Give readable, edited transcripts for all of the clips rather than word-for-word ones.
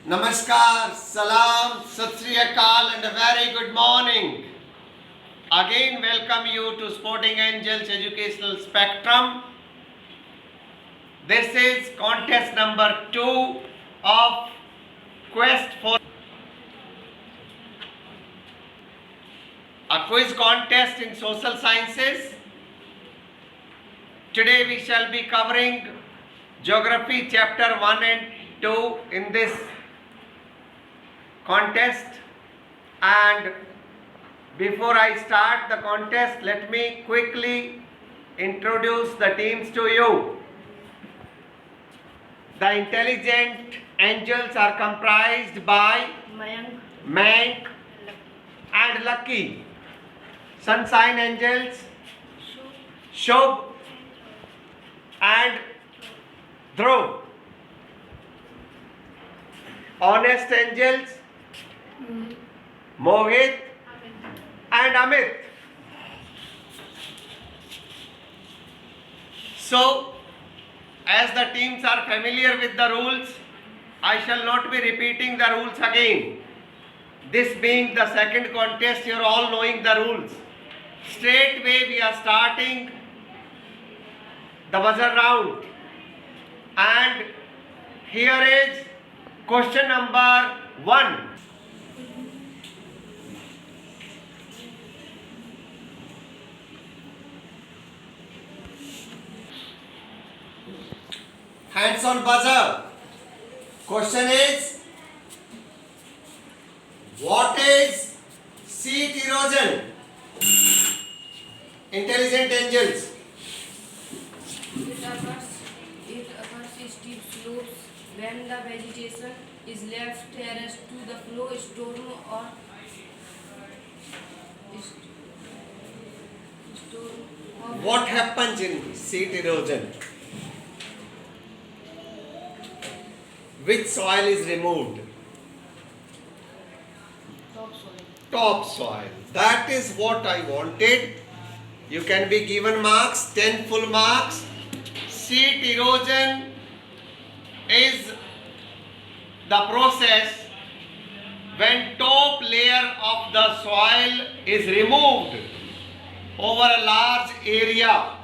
Namaskar, Salam, Sat Sri Akal and a very good morning. Again welcome you to Sporting Angels Educational Spectrum. This is contest number 2 of Quest for a quiz contest in social sciences. Today we shall be covering Geography chapter 1 and 2 in this contest, and before I start the contest, let me quickly introduce the teams to you. The intelligent angels are comprised by Mayank and Lucky. Sunshine angels Shubh and Dhruv. Honest angels Mohit and Amit. So, as the teams are familiar with the rules, I shall not be repeating the rules again. This being the second contest, you are all knowing the rules. Straightway we are starting the buzzer round, and here is question number 1. Hands on buzzer. Question is, what is seat erosion? Intelligent angels. It occurs in steep slopes when the vegetation is left terrace to the flow, storm or What happens in seat erosion? Which soil is removed? topsoil. Topsoil. That is what I wanted. You can be given marks, 10 full marks. Seat erosion is the process when top layer of the soil is removed over a large area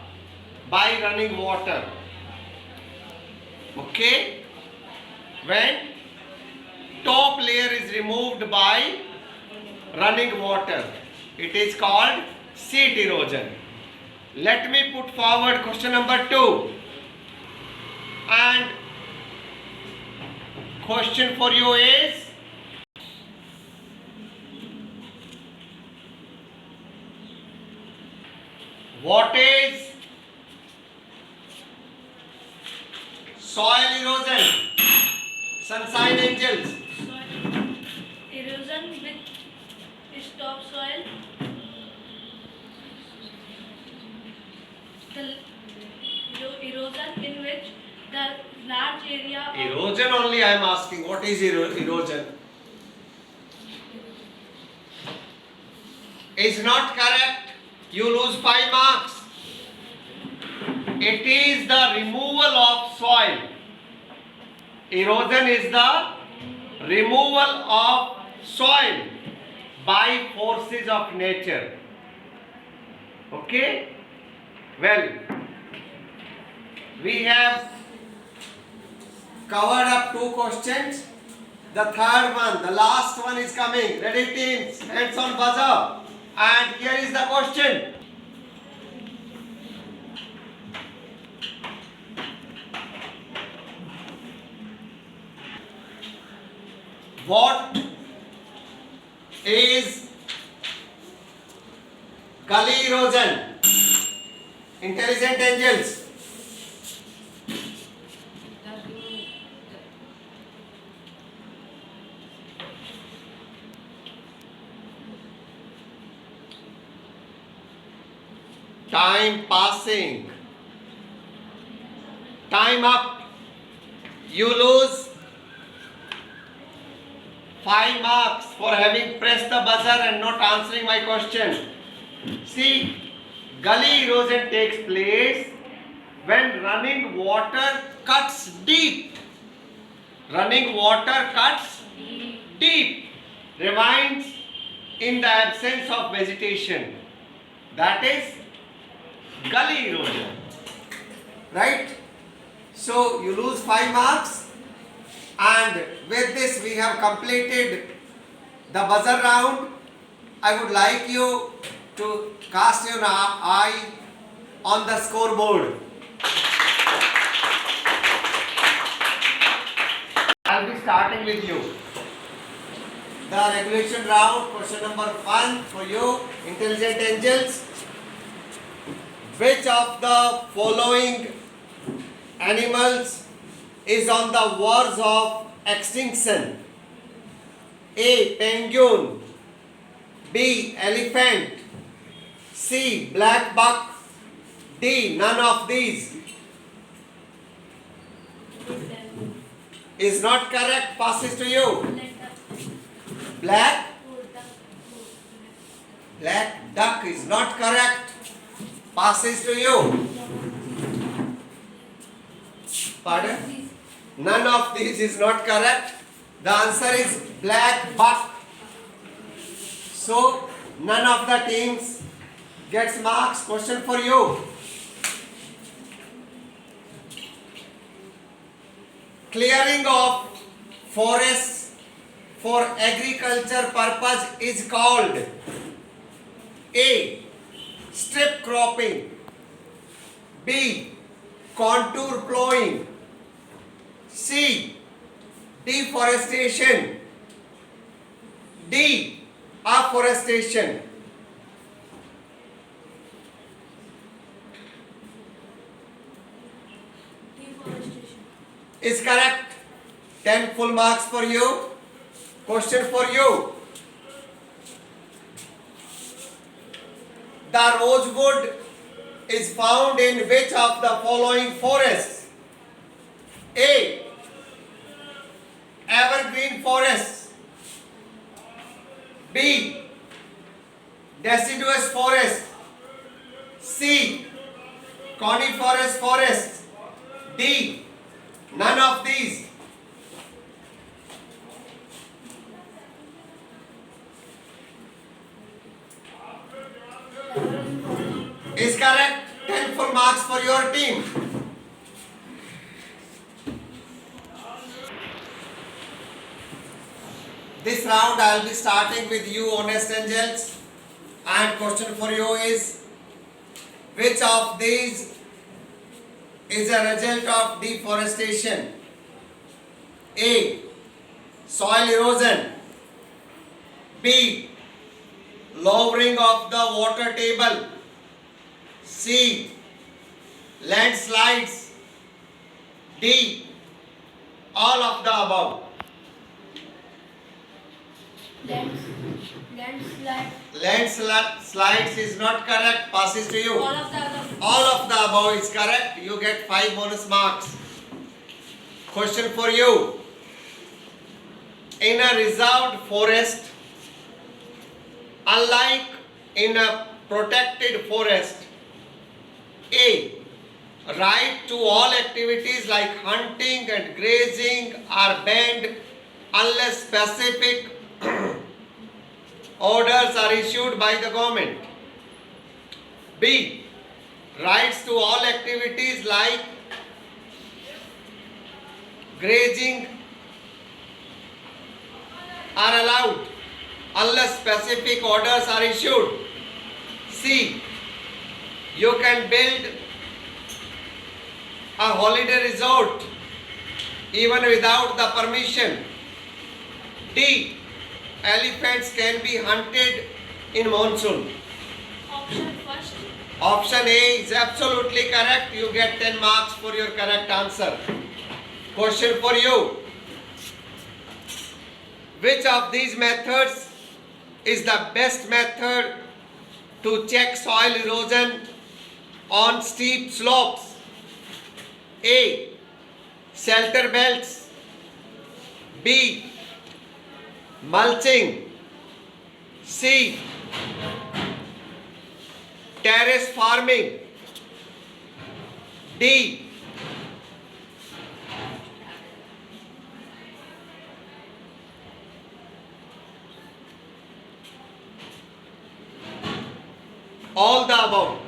by running water. Okay? When top layer is removed by running water, it is called seat erosion. Let me put forward question number 2. And question for you is, what is soil erosion? Sunshine angels. Soil erosion with topsoil. The erosion in which the large area of Erosion only I am asking. What is erosion? Is not correct. You lose 5 marks. It is the removal of soil. Erosion is the removal of soil by forces of nature. Okay? Well, we have covered up 2 questions. The third one, the last one is coming. Ready teams? Hands on buzzer. And here is the question. What is gully erosion? Intelligent angels. Time passing. Time up. You lose 5 marks for having pressed the buzzer and not answering my question. See, gully erosion takes place when running water cuts deep Running water cuts deep, remains in the absence of vegetation. That is gully erosion. Right? So you lose 5 marks, and with this we have completed the buzzer round. I would like you to cast your eye on the scoreboard. I'll be starting with you. The regulation round, question number 1 for you, intelligent angels. Which of the following animals is on the verge of extinction? A. Penguin. B. Elephant. C. Black buck. D. None of these. Is not correct. Passes to you. Black duck is not correct. Passes to you. Pardon? None of these is not correct. The answer is black buck. So none of the teams gets marks. Question for you. Clearing of forests for agriculture purpose is called A. Strip cropping. B. Contour plowing. C. Deforestation. D. Afforestation. Deforestation. Is correct. 10 full marks for you. Question for you. The rosewood is found in which of the following forests? A. Evergreen forest. B. Deciduous forest. C. Coniferous forest. D. None of these. Is correct. 10 full marks for your team. This round I will be starting with you, honest angels. And question for you is, which of these is a result of deforestation? A. Soil erosion. B. Lowering of the water table. C. Landslides. D. All of the above. Landslides is not correct. Passes to you. All of the other. All of the above is correct. You get 5 bonus marks. Question for you. In a reserved forest, unlike in a protected forest, A. Right to all activities like hunting and grazing are banned unless specific orders are issued by the government. B. Rights to all activities like grazing are allowed unless specific orders are issued. C. You can build a holiday resort even without the permission. D. Elephants can be hunted in monsoon. Option first. Option A is absolutely correct. You get 10 marks for your correct answer. Question for you. Which of these methods is the best method to check soil erosion on steep slopes? A. Shelter belts. B. Mulching. C. Terrace farming. D. All the above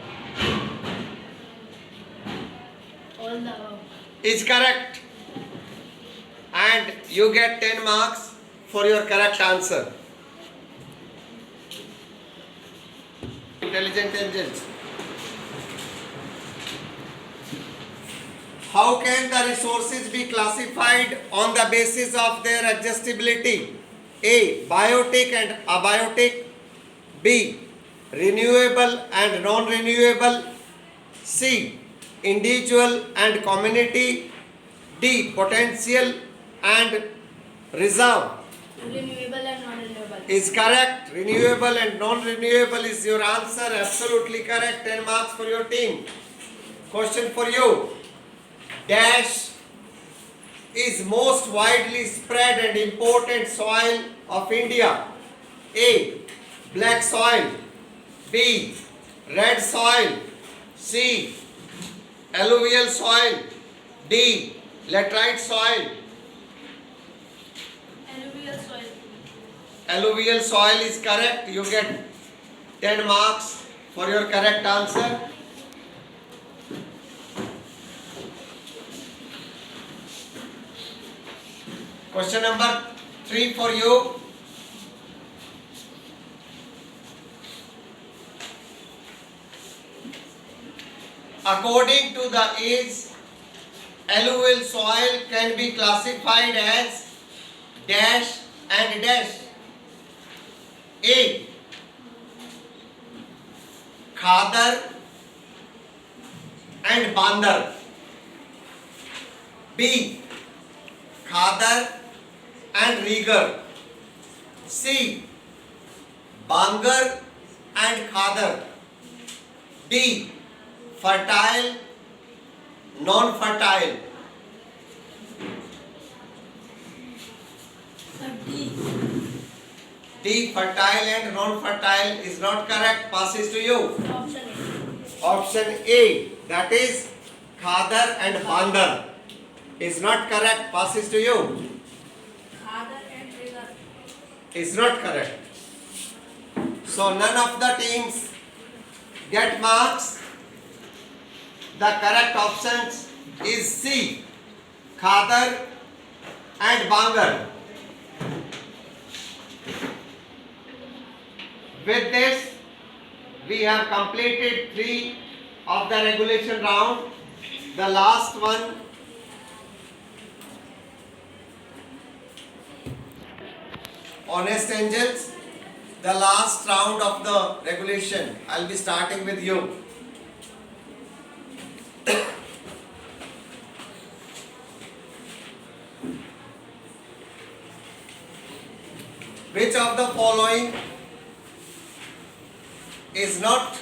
All the above. is correct. And you get 10 marks for your correct answer. Intelligent angels. How can the resources be classified on the basis of their adjustability? A. Biotic and abiotic. B. Renewable and non-renewable. C. Individual and community. D. Potential and reserve. Renewable and non-renewable. Is correct. Renewable and non-renewable is your answer. Absolutely correct. 10 marks for your team. Question for you. Dash is most widely spread and important soil of India. A. Black soil. B. Red soil. C. Alluvial soil. D. Laterite soil. Alluvial soil. Alluvial soil is correct. You get 10 marks for your correct answer. Question number 3 for you. According to the age, alluvial soil can be classified as dash and dash. A. Khadar and Bandar. B. Khadar and Rigar. C. Bangar and Khadar. D. Fertile, non-fertile. D. D. Fertile and non-fertile is not correct. Passes to you. Option A. Option A, that is Khadar and Bandar, is not correct. Passes to you. Khadar and Rigar. Is not correct. So none of the teams get marks. The correct options is C, Khadar and Bangar. With this, we have completed 3 of the regulation round. The last one, honest angels, the last round of the regulation. I'll be starting with you. Which of the following is not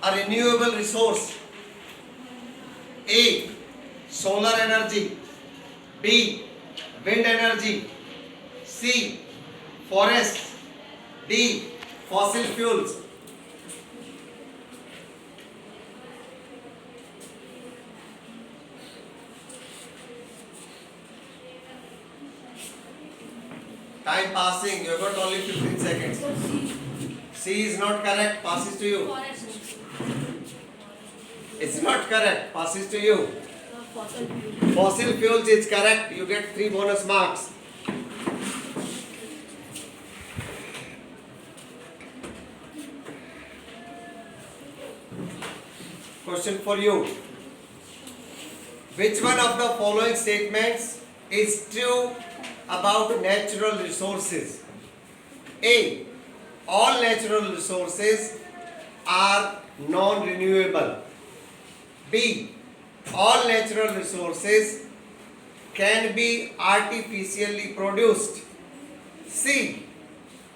a renewable resource? A. Solar energy. B. Wind energy. C. Forest. D. Fossil fuels. Time passing, you have got only 15 seconds. C. C is not correct, passes to you. Forest. It's not correct, passes to you. Fossil fuel. Fossil fuels is correct, you get 3 bonus marks. Question for you. Which one of the following statements is true about natural resources? A. All natural resources are non-renewable. B. All natural resources can be artificially produced. C.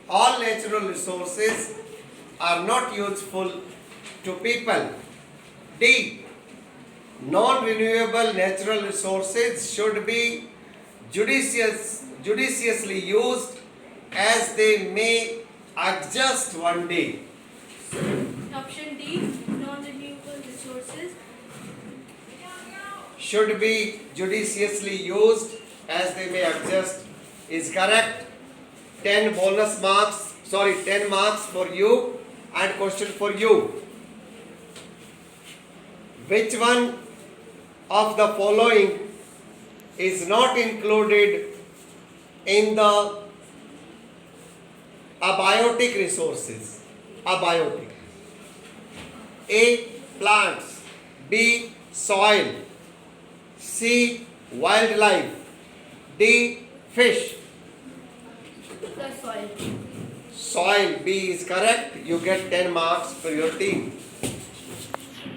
All natural resources are not useful to people. D. Non-renewable natural resources should be judiciously used as they may adjust one day. Option D. Non-renewable resources. Should be judiciously used as they may adjust is correct. 10 bonus marks, 10 marks for you and question for you. Which one of the following is not included in the abiotic resources? Abiotic. A. Plants. B. Soil. C. Wildlife. D. Fish. The soil. Soil. B is correct. You get 10 marks for your team.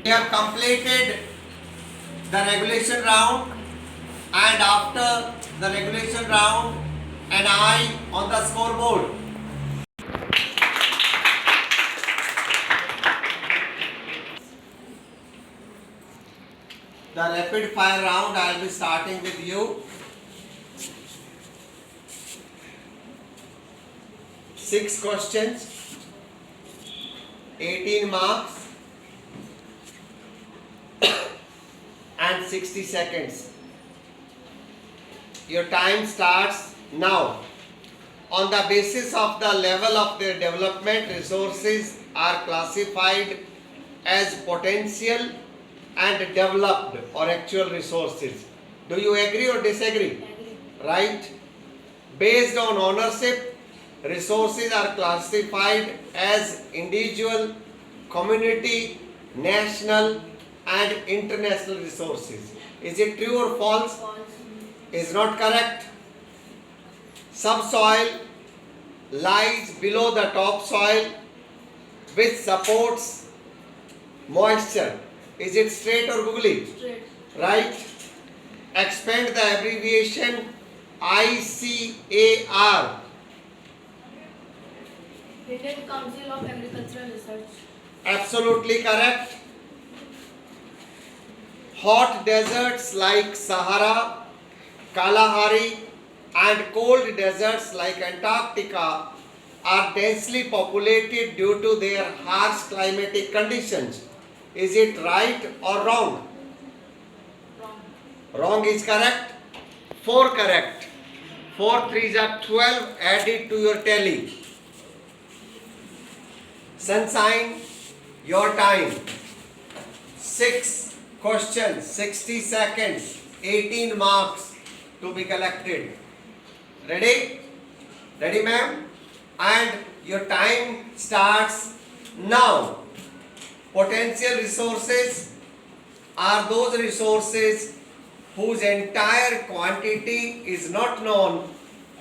We have completed the regulation round, and after the regulation round, an eye on the scoreboard. The rapid fire round, I will be starting with you. 6 questions, 18 marks, and 60 seconds. Your time starts now. On the basis of the level of their development, resources are classified as potential and developed or actual resources. Do you agree or disagree? Agree. Right? Based on ownership, resources are classified as individual, community, national, and international resources. Is it true or false? False. Is not correct. Subsoil lies below the topsoil, which supports moisture. Is it straight or googly? Straight. Right? Expand the abbreviation ICAR. Indian Council of Agricultural Research. Absolutely correct. Hot deserts like Sahara, Kalahari, and cold deserts like Antarctica are densely populated due to their harsh climatic conditions. Is it right or wrong? Wrong. Wrong is correct. 4 correct. 4 3s are 12 added to your tally. Sunshine, your time. 6 questions, 60 seconds, 18 marks to be collected. Ready? Ready, ma'am? And your time starts now. Potential resources are those resources whose entire quantity is not known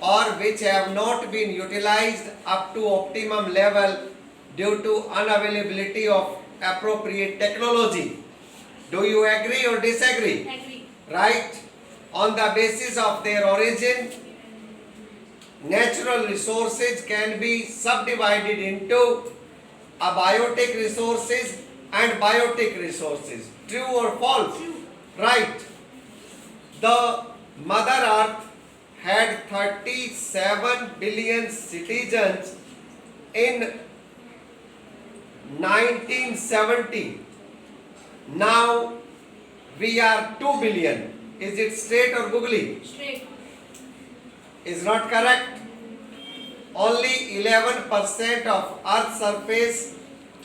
or which have not been utilized up to optimum level due to unavailability of appropriate technology. Do you agree or disagree? Agree. Right? On the basis of their origin, natural resources can be subdivided into abiotic resources and biotic resources. True or false? True. Right. The Mother Earth had 37 billion citizens in 1970. Now we are 2 billion. Is it straight or googly? Straight. Is not correct. Only 11% of Earth's surface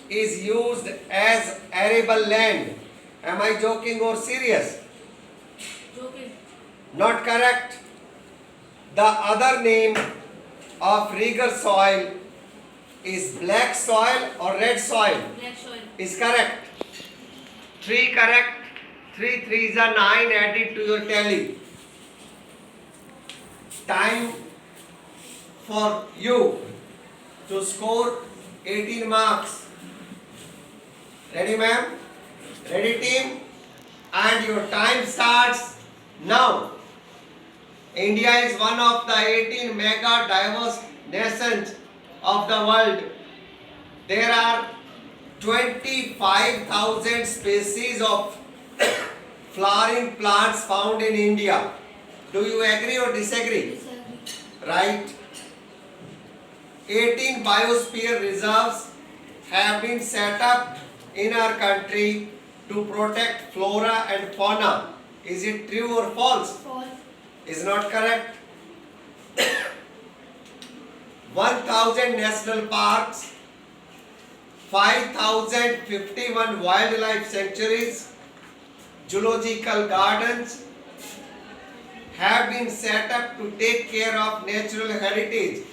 is used as arable land. Am I joking or serious? Joking. Not correct. The other name of rigor soil is black soil or red soil. Black soil. Is correct. 3 correct. 3 3s are 9 added to your tally. Time for you to score 18 marks. Ready, ma'am? Ready, team? And your time starts now. India is one of the 18 mega diverse nations of the world. There are 25,000 species of flowering plants found in India. Do you agree or disagree? Disagree. Right. 18 biosphere reserves have been set up in our country to protect flora and fauna. Is it true or false? False. Is not correct. 1000 national parks, 5051 wildlife sanctuaries, zoological gardens have been set up to take care of natural heritage?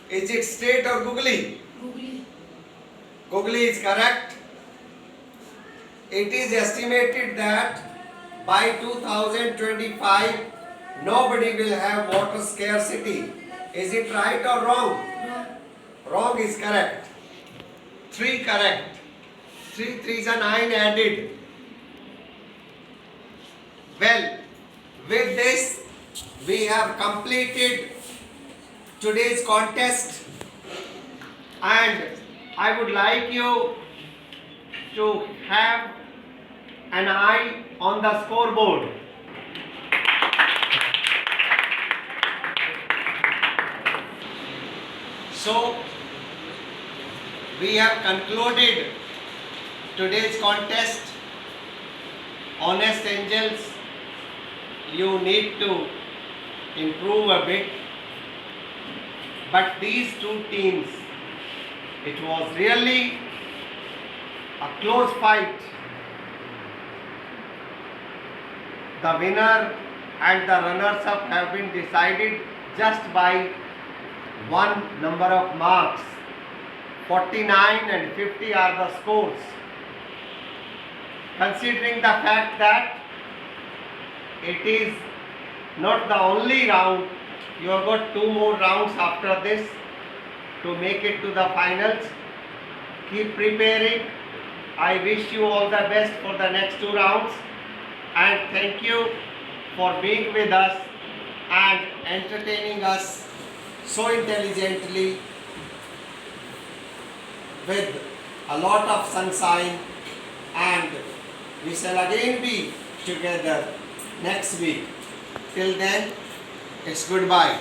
Is it state or googly? Googly. Googly is correct. It is estimated that by 2025 nobody will have water scarcity. Is it right or wrong? Wrong. Wrong is correct. 3 correct. 3 3s are 9 added. Well, with this we have completed today's contest, and I would like you to have an eye on the scoreboard. So, we have concluded today's contest. Honest angels, you need to improve a bit. But these two teams, it was really a close fight. The winner and the runners up have been decided just by one number of marks. 49 and 50 are the scores. Considering the fact that it is not the only round, you have got 2 more rounds after this to make it to the finals. Keep preparing. I wish you all the best for the next 2 rounds, and thank you for being with us and entertaining us so intelligently with a lot of sunshine, and we shall again be together next week. Till then, it's goodbye.